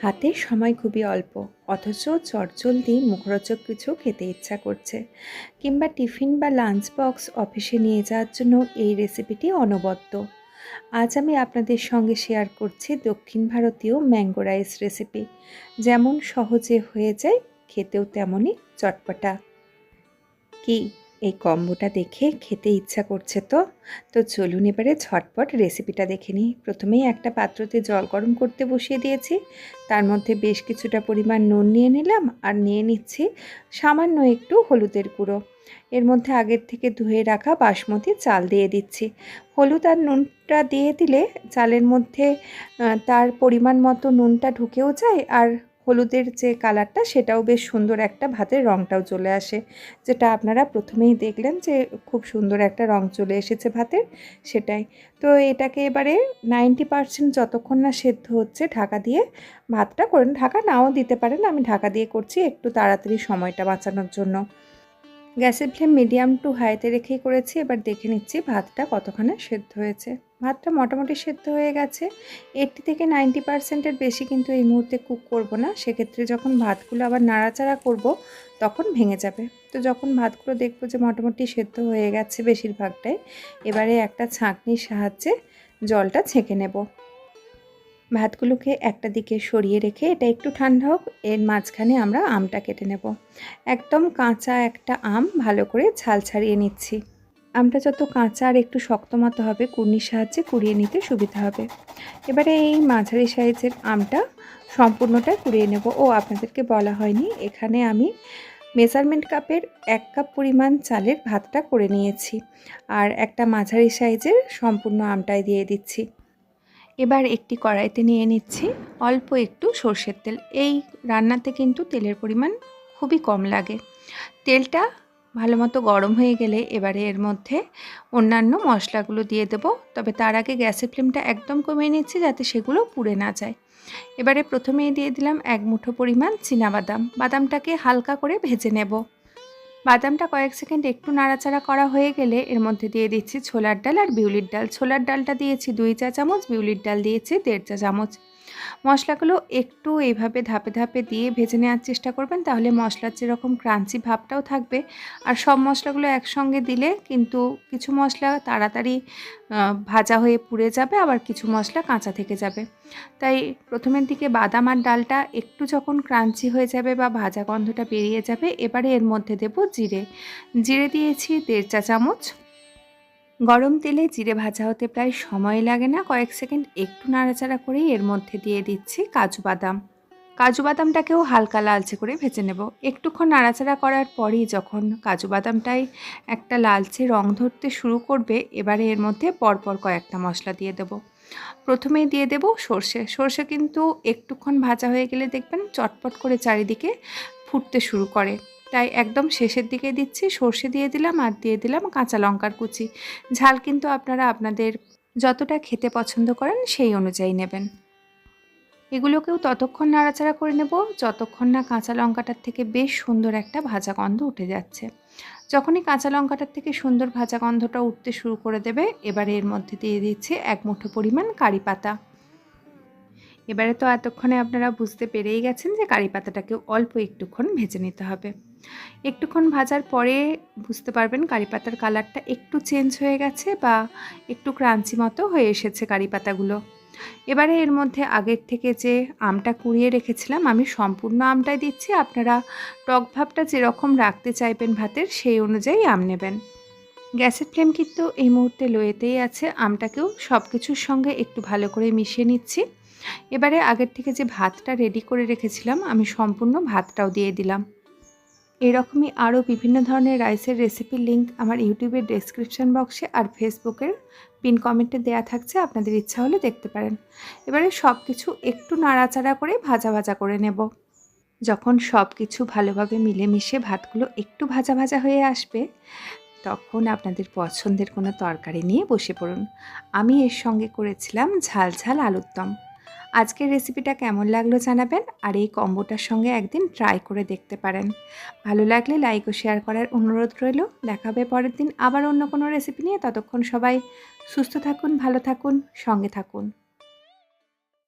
হাতে সময় খুবই অল্প, অথচ চটজলদি মুখরোচক কিছু খেতে ইচ্ছা করছে, কিংবা টিফিন বা লাঞ্চ বক্স অফিসে নিয়ে যাওয়ার জন্য এই রেসিপিটি অনবদ্য। আজ আমি আপনাদের সঙ্গে শেয়ার করছি দক্ষিণ ভারতীয় ম্যাঙ্গো রাইস রেসিপি। যেমন সহজে হয়ে যায়, খেতেও তেমনই চটপটা। কি এই কম্বোটা দেখে খেতে ইচ্ছা করছে তো? চলুন এবারে ঝটপট রেসিপিটা দেখে নিই। প্রথমেই একটা পাত্রতে জল গরম করতে বসিয়ে দিয়েছি। তার মধ্যে বেশ কিছুটা পরিমাণ নুন নিয়ে নিলাম আর নিয়ে নিচ্ছি সামান্য একটু হলুদের গুঁড়ো। এর মধ্যে আগের থেকে ধুয়ে রাখা বাসমতি চাল দিয়ে দিচ্ছি। হলুদ আর নুনটা দিয়ে দিলে চালের মধ্যে তার পরিমাণ মতো নুনটা ঢুকেও যায়, আর হলুদের যে কালারটা সেটাও বেশ সুন্দর, একটা ভাতের রঙটাও চলে আসে, যেটা আপনারা প্রথমেই দেখলেন যে খুব সুন্দর একটা রং চলে এসেছে ভাতের, সেটাই। এটাকে এবারে 90% যতক্ষণ না সেদ্ধ হচ্ছে ঢাকা দিয়ে ভাতটা করেন। ঢাকা নাও দিতে পারেন, আমি ঢাকা দিয়ে করছি একটু তাড়াতাড়ি সময়টা বাঁচানোর জন্য। গ্যাসের ফ্লেম মিডিয়াম টু হাইতে রেখেই করেছি। এবার দেখে নিচ্ছি ভাতটা কতখানি সেদ্ধ হয়েছে। ভাতটা মোটামুটি সেদ্ধ হয়ে গেছে। 80 থেকে 90%-এর বেশি কিন্তু এই মুহূর্তে কুক করব না, সেক্ষেত্রে যখন ভাতগুলো আবার নাড়াচাড়া করব তখন ভেঙে যাবে। যখন ভাতগুলো দেখবো যে মোটামুটি সেদ্ধ হয়ে গেছে বেশিরভাগটাই, এবারে একটা ছাঁকনির সাহায্যে জলটা ছেঁকে নেব। ভাতগুলোকে একটা দিকে সরিয়ে রেখে এটা একটু ঠান্ডা হোক, এর মাঝখানে আমরা আমটা কেটে নেব। একদম কাঁচা একটা আম ভালো করে ছাল ছাড়িয়ে নিচ্ছি। আমটা যত কাঁচা আর একটু শক্ত মতো হবে, কুড়নির সাহায্যে কুড়িয়ে নিতে সুবিধা হবে। এবারে এই মাঝারি সাইজের আমটা সম্পূর্ণটাই কুড়িয়ে নেব। আপনাদেরকে বলা হয়নি, এখানে আমি মেজারমেন্ট কাপের 1 কাপ পরিমাণ চালের ভাতটা করে নিয়েছি, আর একটা মাঝারি সাইজের সম্পূর্ণ আমটাই দিয়ে দিচ্ছি। এবার একটি কড়াইতে নিয়ে নিচ্ছি অল্প একটু সর্ষের তেল। এই রান্নাতে কিন্তু তেলের পরিমাণ খুবই কম লাগে। তেলটা ভালো মতো গরম হয়ে গেলে এবারে এর মধ্যে অন্যান্য মশলাগুলো দিয়ে দেব। তবে তার আগে গ্যাসের ফ্লেমটা একদম কমিয়ে নিচ্ছি যাতে সেগুলো পুড়ে না যায়। এবারে প্রথমেই দিয়ে দিলাম 1 মুঠো পরিমাণ চীনাবাদাম। বাদামটাকে হালকা করে ভেজে নেব। বাদামটা কয়েক সেকেন্ড একটু নাড়াচাড়া করা হয়ে গেলে এর মধ্যে দিয়ে দিচ্ছি ছোলার ডাল আর বিউলির ডাল। ছোলার ডালটা দিয়েছি 2 চা চামচ, বিউলির ডাল দিয়েছি 1.5 চা চামচ। মশলাগুলো একটু এইভাবে ধাপে ধাপে দিয়ে ভেজে নেওয়ার চেষ্টা করবেন, তাহলে মশলার যেরকম ক্রাঞ্চি ভাবটাও থাকবে। আর সব মশলাগুলো একসঙ্গে দিলে কিন্তু কিছু মশলা তাড়াতাড়ি ভাজা হয়ে পুড়ে যাবে, আবার কিছু মশলা কাঁচা থেকে যাবে। তাই প্রথমের দিকে বাদাম আর ডালটা একটু যখন ক্রাঞ্চি হয়ে যাবে বা ভাজা গন্ধটা বেরিয়ে যাবে, এবারে এর মধ্যে দেব জিরে। জিরে দিয়েছি 1.5 চা চামচ। গরম তেলে জিরে ভাজা হতে প্রায় সময় লাগে না, কয়েক সেকেন্ড একটু নাড়াচাড়া করেই এর মধ্যে দিয়ে দিচ্ছি কাজু বাদাম। কাজু বাদামটাকেও হালকা লালচে করে ভেজে নেব। একটুক্ষণ নাড়াচাড়া করার পরই যখন কাজু বাদামটাই একটা লালচে রং ধরতে শুরু করবে, এবারে এর মধ্যে পরপর কয়েকটা মশলা দিয়ে দেব। প্রথমেই দিয়ে দেব সর্ষে। সর্ষে কিন্তু একটুক্ষণ ভাজা হয়ে গেলে দেখবেন চটপট করে চারিদিকে ফুটতে শুরু করে, তাই একদম শেষের দিকে দিচ্ছি। সর্ষে দিয়ে দিলাম আর দিয়ে দিলাম কাঁচা লঙ্কার কুচি। ঝাল কিন্তু আপনারা আপনাদের যতটা খেতে পছন্দ করেন সেই অনুযায়ী নেবেন। এগুলোকেও ততক্ষণ নাড়াচাড়া করে নেব যতক্ষণ না কাঁচা লঙ্কাটার থেকে বেশ সুন্দর একটা ভাজা গন্ধ উঠে যাচ্ছে। যখনই কাঁচা লঙ্কাটার থেকে সুন্দর ভাজা গন্ধটা উঠতে শুরু করে দেবে, এবারে এর মধ্যে দিয়ে দিচ্ছি 1 মুঠো পরিমাণ কারি পাতা। এবারে তো এতক্ষণে আপনারা বুঝতে পেরেই গেছেন যে কারি পাতাটাকেও অল্প একটুক্ষণ ভেজে নিতে হবে। একটুক্ষণ ভাজার পরে বুঝতে পারবেন কারি পাতার কালারটা একটু চেঞ্জ হয়ে গেছে বা একটু ক্রাঞ্চি মতো হয়ে এসেছে কারি পাতাগুলো। এবারে এর মধ্যে আগের থেকে যে আমটা কুড়িয়ে রেখেছিলাম, আমি সম্পূর্ণ আমটাই দিচ্ছি। আপনারা টক ভাবটা যেরকম রাখতে চাইবেন ভাতের, সেই অনুযায়ী আম নেবেন। গ্যাসের ফ্লেম কিন্তু এই মুহূর্তে লোয়েতেই আছে। আমটাকেও সব কিছুর সঙ্গে একটু ভালো করে মিশিয়ে নিচ্ছি। এবারে আগের থেকে যে ভাতটা রেডি করে রেখেছিলাম, আমি সম্পূর্ণ ভাতটাও দিয়ে দিলাম। এরকমই আরও বিভিন্ন ধরনের রাইসের রেসিপির লিঙ্ক আমার ইউটিউবের ডেসক্রিপশন বক্সে আর ফেসবুকের পিন কমেন্টে দেওয়া থাকছে, আপনাদের ইচ্ছা হলে দেখতে পারেন। এবারে সব কিছু একটু নাড়াচাড়া করে ভাজা ভাজা করে নেব। যখন সব কিছু ভালোভাবে মিলেমিশে ভাতগুলো একটু ভাজা ভাজা হয়ে আসবে, তখন আপনাদের পছন্দের কোনো তরকারি নিয়ে বসে পড়ুন। আমি এর সঙ্গে করেছিলাম ঝাল ঝাল আলুর দম। আজকের রেসিপিটা কেমন লাগলো জানাবেন, আর এই কম্বোটার সঙ্গে একদিন ট্রাই করে দেখতে পারেন। ভালো লাগলে লাইক ও শেয়ার করার অনুরোধ রইল। দেখা হবে পরের দিন আবার অন্য কোনো রেসিপি নিয়ে। ততক্ষণ সবাই সুস্থ থাকুন, ভালো থাকুন, সঙ্গে থাকুন।